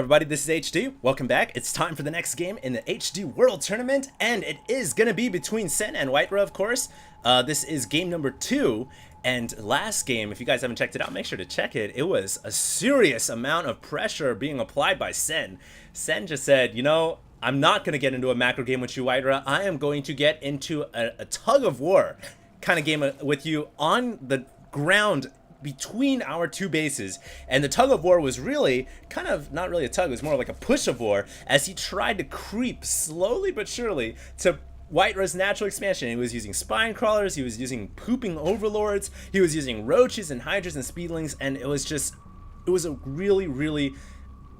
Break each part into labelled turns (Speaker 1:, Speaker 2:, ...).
Speaker 1: everybody? This is HD. Welcome back. It's time for the next game in the HD World Tournament, and it is going to be between Sen and WhiteRa, of course. This is game number 2, and last game, if you guys haven't checked it out, make sure to check it. It was a serious amount of pressure being applied by Sen. Sen just said, you know, I'm not going to get into a macro game with you, WhiteRa. I am going to get into a tug of war kind of game with you on the ground between our two bases, and the tug of war was really kind of not really a tug, it was more like a push of war as he tried to creep slowly but surely to WhiteRa's natural expansion. He was using spine crawlers, he was using pooping overlords, he was using roaches and hydras and speedlings, and it was a really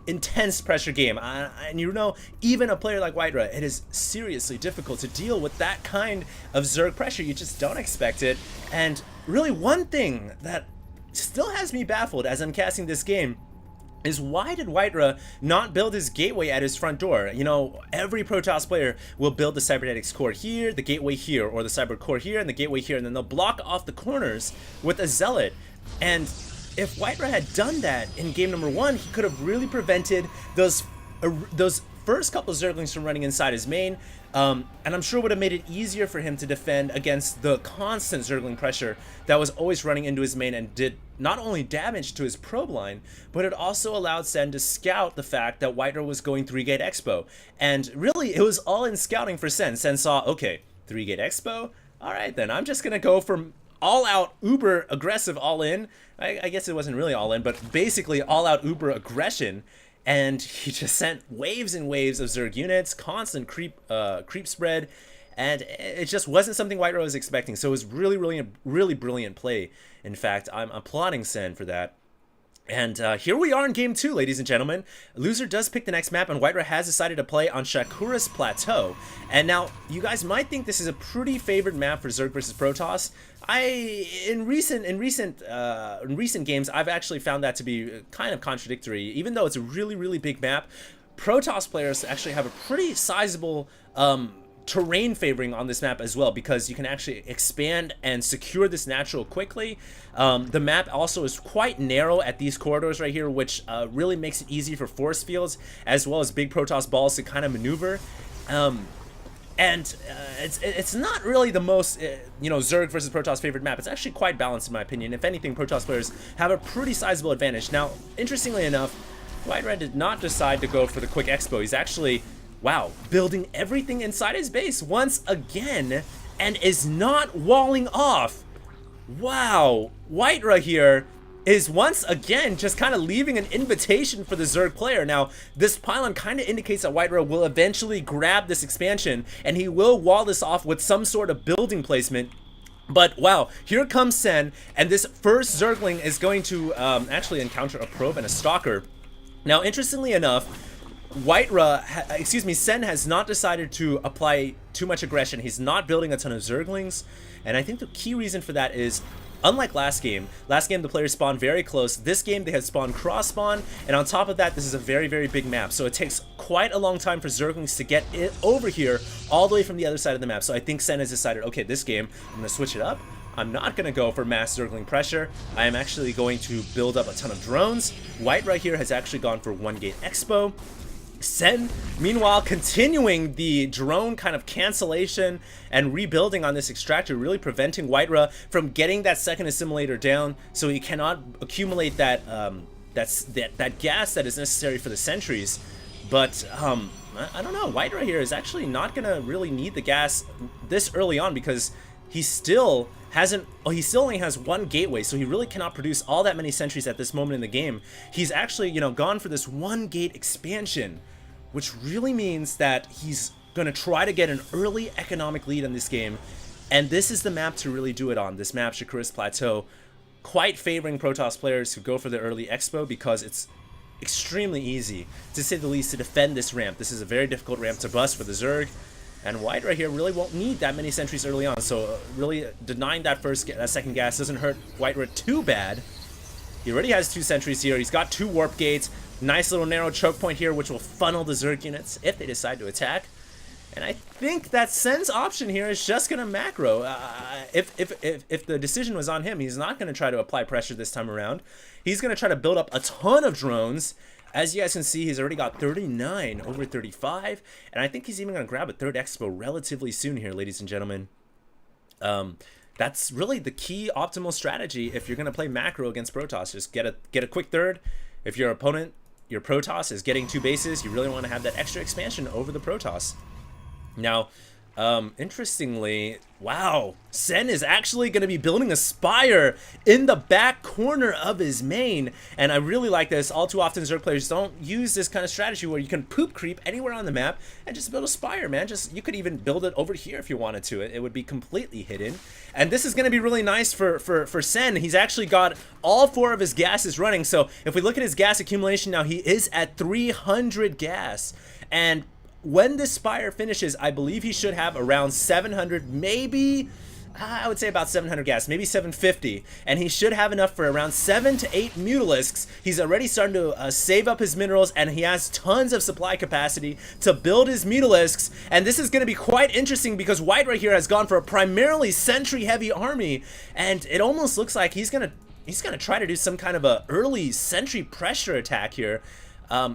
Speaker 1: intense pressure game. And you know, even a player like WhiteRa, it is seriously difficult to deal with that kind of Zerg pressure. You just don't expect it. And really, one thing that still has me baffled as I'm casting this game is why did WhiteRa not build his gateway at his front door? You know, every Protoss player will build the cybernetics core here, the gateway here, or the cyber core here, and the gateway here, and then they'll block off the corners with a zealot. And if WhiteRa had done that in game number 1, he could have really prevented those first couple of Zerglings from running inside his main, and I'm sure would have made it easier for him to defend against the constant Zergling pressure that was always running into his main and did not only damage to his probe line, but it also allowed Sen to scout the fact that WhiteRa was going 3-gate expo. And really, it was all in scouting for Sen. Sen saw, okay, 3-gate expo? Alright then, I'm just gonna go for all-out uber aggressive all-in. I guess it wasn't really all-in, but basically all-out uber aggression. And he just sent waves and waves of Zerg units, constant creep spread, and it just wasn't something WhiteRa was expecting. So it was really brilliant play. In fact, I'm applauding Sen for that. And here we are in game 2, ladies and gentlemen. Loser does pick the next map, and WhiteRa has decided to play on Shakura's Plateau. And now, you guys might think this is a pretty favored map for Zerg versus Protoss. In recent games, I've actually found that to be kind of contradictory. Even though it's a really big map, Protoss players actually have a pretty sizable terrain favoring on this map as well, because you can actually expand and secure this natural quickly. The map also is quite narrow at these corridors right here, which really makes it easy for force fields as well as big Protoss balls to kind of maneuver. It's not really the most, you know, Zerg versus Protoss favorite map. It's actually quite balanced in my opinion. If anything, Protoss players have a pretty sizable advantage. Now, interestingly enough, WhiteRa did not decide to go for the quick expo. He's actually, wow, building everything inside his base once again and is not walling off. Wow, WhiteRa here is once again just kind of leaving an invitation for the Zerg player. Now, this pylon kind of indicates that WhiteRa will eventually grab this expansion and he will wall this off with some sort of building placement. But wow, here comes Sen, and this first Zergling is going to actually encounter a probe and a stalker. Now, interestingly enough, Sen has not decided to apply too much aggression. He's not building a ton of Zerglings, and I think the key reason for that is, unlike last game the players spawned very close. This game they had spawned cross spawn, and on top of that, this is a very big map, so it takes quite a long time for Zerglings to get it over here all the way from the other side of the map. So I think Sen has decided, okay, this game I'm gonna switch it up. I'm not going to go for mass Zergling pressure. I am actually going to build up a ton of drones. WhiteRa here has actually gone for 1-gate expo. Sen, meanwhile, continuing the drone kind of cancellation and rebuilding on this extractor, really preventing WhiteRa from getting that second assimilator down, so he cannot accumulate that that gas that is necessary for the sentries. But I don't know. WhiteRa here is actually not going to really need the gas this early on, because he still only has 1 gateway, so he really cannot produce all that many sentries at this moment in the game. He's actually, you know, gone for this 1-gate expansion, which really means that he's gonna try to get an early economic lead in this game, and this is the map to really do it on. This map, Shakura's Plateau, quite favoring Protoss players who go for the early expo, because it's extremely easy, to say the least, to defend this ramp. This is a very difficult ramp to bust for the Zerg. And WhiteRa here really won't need that many sentries early on, so really denying that second gas doesn't hurt WhiteRa too bad. He already has 2 sentries here. He's got 2 warp gates. Nice little narrow choke point here, which will funnel the Zerg units if they decide to attack. And I think that Sen's option here is just going to macro. If the decision was on him, he's not going to try to apply pressure this time around. He's going to try to build up a ton of drones As you guys can see, he's already got 39 over 35, and I think he's even going to grab a third expo relatively soon here, ladies and gentlemen. That's really the key optimal strategy if you're going to play macro against Protoss. Just get a quick third. If your opponent, your Protoss, is getting 2 bases, you really want to have that extra expansion over the Protoss. Now, interestingly, wow, Sen is actually going to be building a spire in the back corner of his main, and I really like this. All too often Zerg players don't use this kind of strategy where you can poop creep anywhere on the map and just build a spire, man. You could even build it over here if you wanted to. It would be completely hidden, and this is going to be really nice for Sen. He's actually got all 4 of his gases running, so if we look at his gas accumulation now, he is at 300 gas, and when this spire finishes, I believe he should have around 700, maybe, I would say about 700 gas, maybe 750, and he should have enough for around 7 to 8 Mutalisks. He's already starting to save up his minerals, and he has tons of supply capacity to build his Mutalisks, and this is going to be quite interesting because WhiteRa here has gone for a primarily sentry-heavy army, and it almost looks like he's gonna try to do some kind of a early sentry pressure attack here.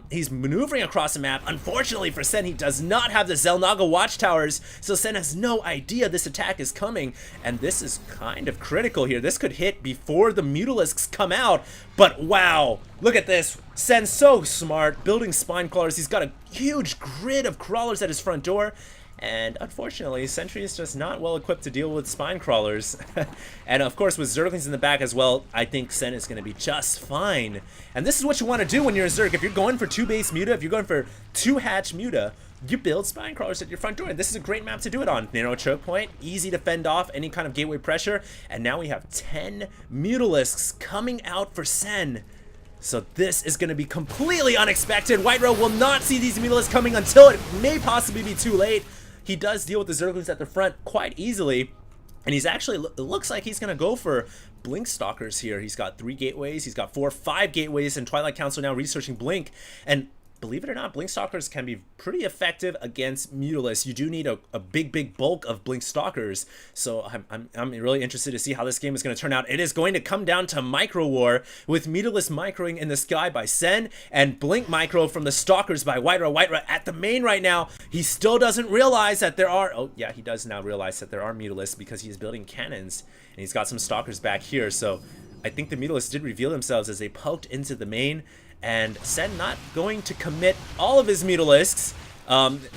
Speaker 1: He's maneuvering across the map. Unfortunately for Sen, he does not have the Xel'Naga watchtowers, so Sen has no idea this attack is coming, and this is kind of critical here. This could hit before the Mutalisks come out, but wow, look at this. Sen's so smart, building spine crawlers. He's got a huge grid of crawlers at his front door, and unfortunately, Sentry is just not well equipped to deal with spine crawlers. And of course, with Zerglings in the back as well, I think Sen is going to be just fine. And this is what you want to do when you're a Zerg. If you're going for 2 base Muta, if you're going for 2 hatch Muta, you build spine crawlers at your front door. And this is a great map to do it on. Narrow choke point, easy to fend off any kind of gateway pressure. And now we have 10 Mutalisks coming out for Sen. So this is going to be completely unexpected. WhiteRa will not see these Mutalisks coming until it may possibly be too late. He does deal with the Zerglings at the front quite easily, and he's actually, it looks like he's going to go for Blink Stalkers here. He's got 3 gateways, he's got 5 gateways, and Twilight Council now researching Blink, and believe it or not, Blink Stalkers can be pretty effective against Mutalisks. You do need a big bulk of Blink Stalkers, so I'm really interested to see how this game is going to turn out. It is going to come down to Micro War, with Mutalisk microing in the sky by Sen, and Blink micro from the Stalkers by WhiteRa. WhiteRa at the main right now. He still doesn't realize that there are, oh yeah, he does now realize that there are Mutalisks because he's building cannons, and he's got some Stalkers back here, so I think the Mutalisks did reveal themselves as they poked into the main, and Sen not going to commit all of his Mutalisks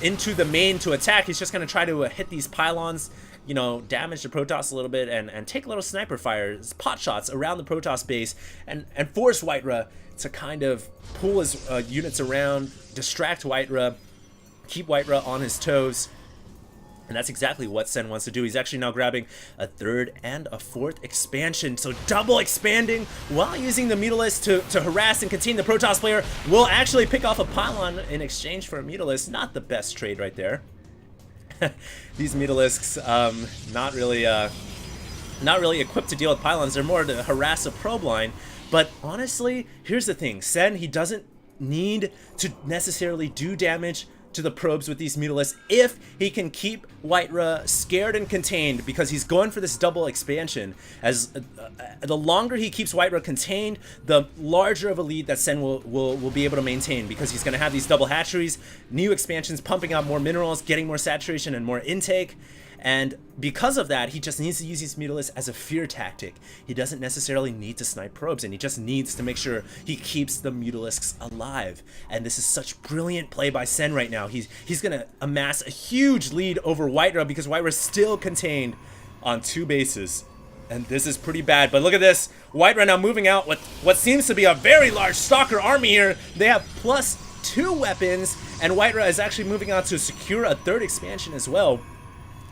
Speaker 1: into the main to attack. He's just going to try to hit these pylons, you know, damage the Protoss a little bit, and take a little sniper fire, pot shots around the Protoss base, and force WhiteRa to kind of pull his units around, distract WhiteRa, keep WhiteRa on his toes. And that's exactly what Sen wants to do. He's actually now grabbing a 3rd and a 4th expansion. So double expanding while using the Mutalisk to harass and contain the Protoss player. Will actually pick off a pylon in exchange for a Mutalisk. Not the best trade right there. These Mutalisks, not really equipped to deal with pylons. They're more to harass a probe line. But honestly, here's the thing. Sen, he doesn't need to necessarily do damage to the probes with these Mutalisks if he can keep WhiteRa scared and contained, because he's going for this double expansion. As the longer he keeps WhiteRa contained, the larger of a lead that Sen will be able to maintain, because he's going to have these double hatcheries, new expansions pumping out more minerals, getting more saturation and more intake. And because of that, he just needs to use these Mutalisks as a fear tactic. He doesn't necessarily need to snipe probes, and he just needs to make sure he keeps the Mutalisks alive. And this is such brilliant play by Sen right now. He's going to amass a huge lead over WhiteRa, because WhiteRa's still contained on 2 bases. And this is pretty bad, but look at this. WhiteRa now moving out with what seems to be a very large Stalker army here. They have +2 weapons, and WhiteRa is actually moving out to secure a 3rd expansion as well.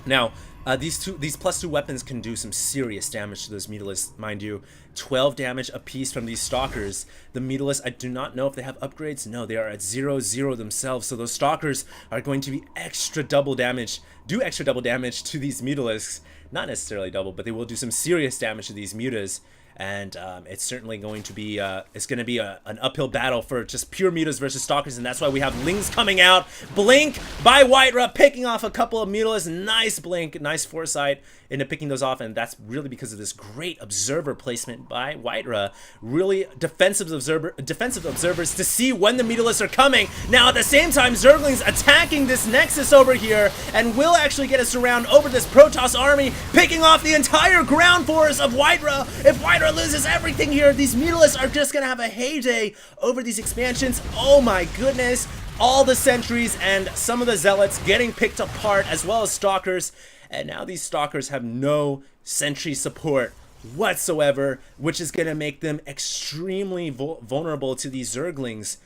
Speaker 1: Now, these +2 weapons can do some serious damage to those Mutalisks, mind you. 12 damage apiece from these Stalkers. The Mutalisks, I do not know if they have upgrades. No, they are at 0/0 themselves, so those Stalkers are going to be extra double damage to these Mutalisks. Not necessarily double, but they will do some serious damage to these Mutas. and it's certainly going to be an uphill battle for just pure mutas versus stalkers, and that's why we have Lings coming out. Blink by WhiteRa, picking off a couple of mutas. Nice blink, nice foresight into picking those off, and that's really because of this great observer placement by WhiteRa. Really defensive observers to see when the mutalisks are coming. Now at the same time, Zerglings attacking this Nexus over here, and will actually get us around over this Protoss army, picking off the entire ground force of WhiteRa. If WhiteRa loses everything here, these mutalisks are just gonna have a heyday over these expansions. Oh my goodness. All the sentries and some of the zealots getting picked apart, as well as stalkers, and now these stalkers have no sentry support whatsoever, which is gonna make them extremely vulnerable to these Zerglings.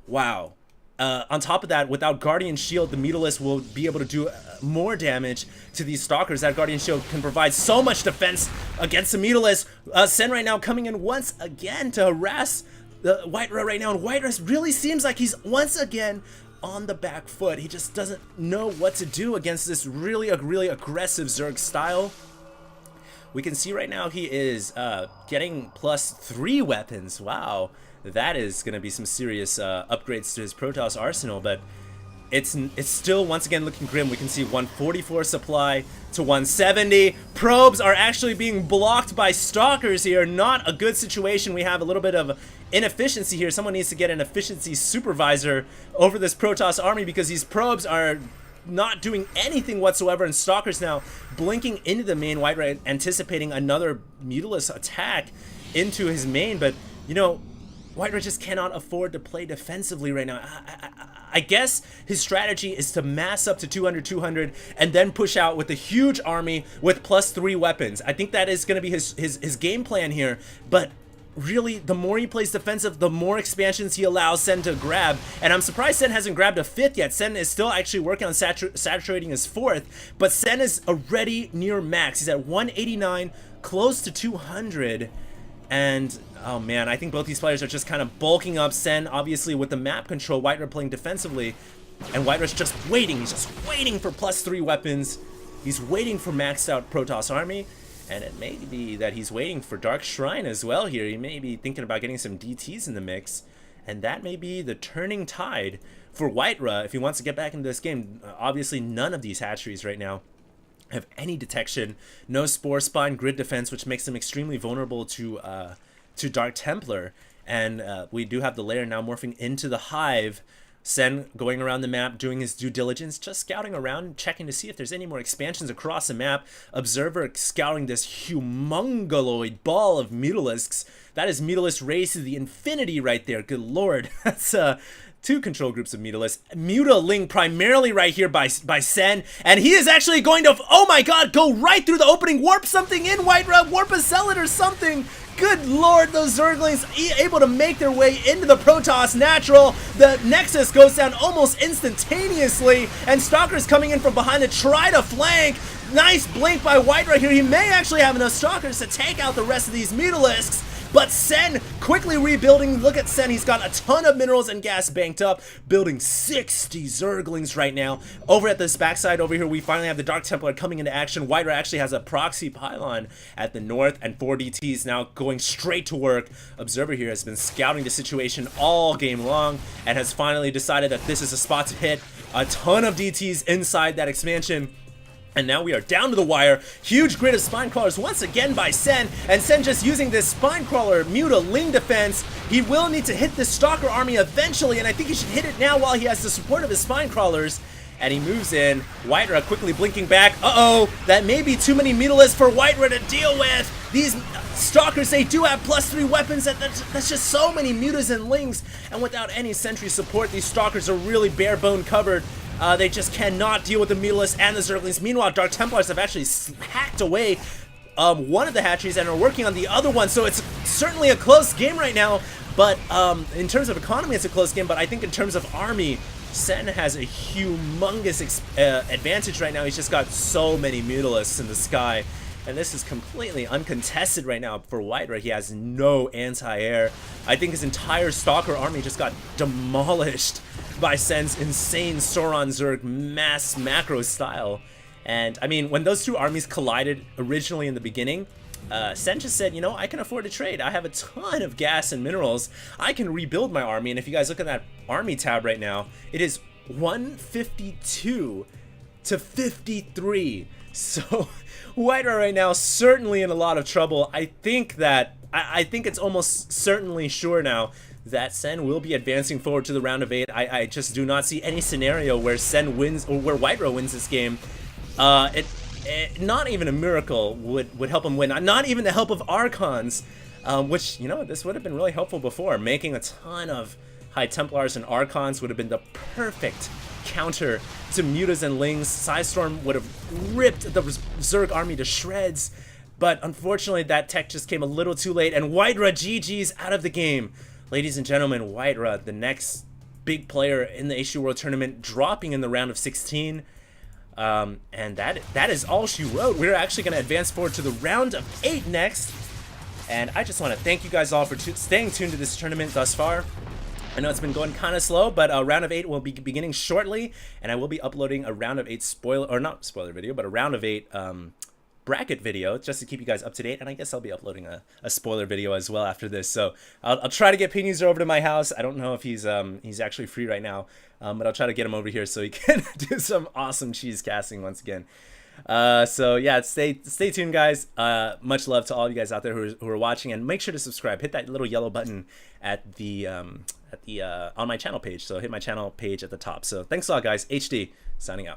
Speaker 1: Wow. On top of that, without Guardian Shield, the Mutalist will be able to do more damage to these Stalkers. That Guardian Shield can provide so much defense against the Mutalist. Sen right now coming in once again to harass the WhiteRa right now, and WhiteRa really seems like he's once again on the back foot. He just doesn't know what to do against this really aggressive Zerg style. We can see right now he is getting +3 weapons. Wow. That is going to be some serious upgrades to his Protoss arsenal, but it's still once again looking grim. We can see 144 supply to 170. Probes are actually being blocked by Stalkers here. Not a good situation. We have a little bit of inefficiency here. Someone needs to get an efficiency supervisor over this Protoss army, because these probes are not doing anything whatsoever, and Stalkers now blinking into the main. WhiteRa anticipating another Mutalist attack into his main, but you know, WhiteRa just cannot afford to play defensively right now. I guess his strategy is to mass up to 200 and then push out with a huge army with +3 weapons. I think that is going to be his game plan here, but really, the more he plays defensive, the more expansions he allows Sen to grab. And I'm surprised Sen hasn't grabbed a 5th yet. Sen is still actually working on saturating his 4th, but Sen is already near max. He's at 189, close to 200. And oh man, I think both these players are just kind of bulking up. Sen obviously with the map control, WhiteRa playing defensively, and WhiteRa's just waiting. He's just waiting for +3 weapons. He's waiting for maxed out Protoss army, and it may be that he's waiting for Dark Shrine as well here. He may be thinking about getting some DTs in the mix, and that may be the turning tide for WhiteRa if he wants to get back into this game. Obviously none of these hatcheries right now have any detection, no Spore Spine grid defense, which makes them extremely vulnerable to Dark Templar, and we do have the lair now morphing into the hive. Sen going around the map, doing his due diligence, just scouting around, checking to see if there's any more expansions across the map. Observer scouting this humongoloid ball of Mutalisks. That is Mutalist race to the infinity right there. Good lord, that's 2 control groups of Mutalisks. Mutaling primarily right here by Sen, and he is actually going to, oh my god, go right through the opening, warp something in, WhiteRa, warp a Zealot or something. Good lord, those Zerglings able to make their way into the Protoss natural. The Nexus goes down almost instantaneously, and Stalkers coming in from behind to try to flank. Nice blink by WhiteRa here. He may actually have enough Stalkers to take out the rest of these Mutalisks, but Sen quickly rebuilding. Look at Sen, he's got a ton of minerals and gas banked up, building 60 Zerglings right now. Over at this backside over here, we finally have the Dark Templar coming into action. WhiteRa actually has a proxy pylon at the north, and 4 DTs now going straight to work. Observer here has been scouting the situation all game long, and has finally decided that this is a spot to hit. A ton of DTs inside that expansion. And now we are down to the wire. Huge grid of spine crawlers once again by Sen, and Sen just using this spine crawler Mutaling defense. He will need to hit this Stalker army eventually, and I think he should hit it now while he has the support of his spine crawlers. And he moves in. WhiteRa quickly blinking back. Uh-oh, that may be too many Mutalisks for WhiteRa to deal with. These Stalkers, they do have +3 weapons. That's just so many Mutas and Lings, and without any sentry support, these Stalkers are really bare bone covered. They just cannot deal with the Mutalisks and the Zerglings. Meanwhile, Dark Templars have actually hacked away one of the hatcheries and are working on the other one, so it's certainly a close game right now. But in terms of economy, it's a close game, but I think in terms of army, Sen has a humongous advantage right now. He's just got so many Mutalisks in the sky, and this is completely uncontested right now for WhiteRa. He has no anti-air. I think his entire Stalker army just got demolished by Sen's insane Sauron Zerg mass macro style. And I mean, when those two armies collided originally in the beginning, Sen just said, you know, I can afford to trade. I have a ton of gas and minerals. I can rebuild my army. And if you guys look at that army tab right now, it is 152 to 53. So WhiteRa right now certainly in a lot of trouble. I think it's almost certainly sure now that Sen will be advancing forward to the round of 8. I just do not see any scenario where Sen wins or where WhiteRa wins this game. Not even a miracle would help him win. Not even the help of Archons, which, you know, this would have been really helpful before. Making a ton of High Templars and Archons would have been the perfect counter to Mutas and Lings. Psystorm would have ripped the Zerg army to shreds, but unfortunately that tech just came a little too late, and WhiteRa GG's out of the game. Ladies and gentlemen, WhiteRa, the next big player in the H2 World Tournament, dropping in the round of 16. And that is all she wrote. We're actually going to advance forward to the round of 8 next. And I just want to thank you guys all for staying tuned to this tournament thus far. I know it's been going kind of slow, but round of 8 will be beginning shortly, and I will be uploading a round of 8 not spoiler video, but a round of 8 bracket video just to keep you guys up to date. And I guess I'll be uploading a spoiler video as well after this. So I'll try to get Pinizer over to my house. I don't know if he's actually free right now, but I'll try to get him over here so he can do some awesome cheese casting once again. So yeah, stay tuned, guys. Much love to all of you guys out there who are watching, and make sure to subscribe. Hit that little yellow button at the on my channel page. So hit my channel page at the top. So thanks a lot, guys. HD signing out.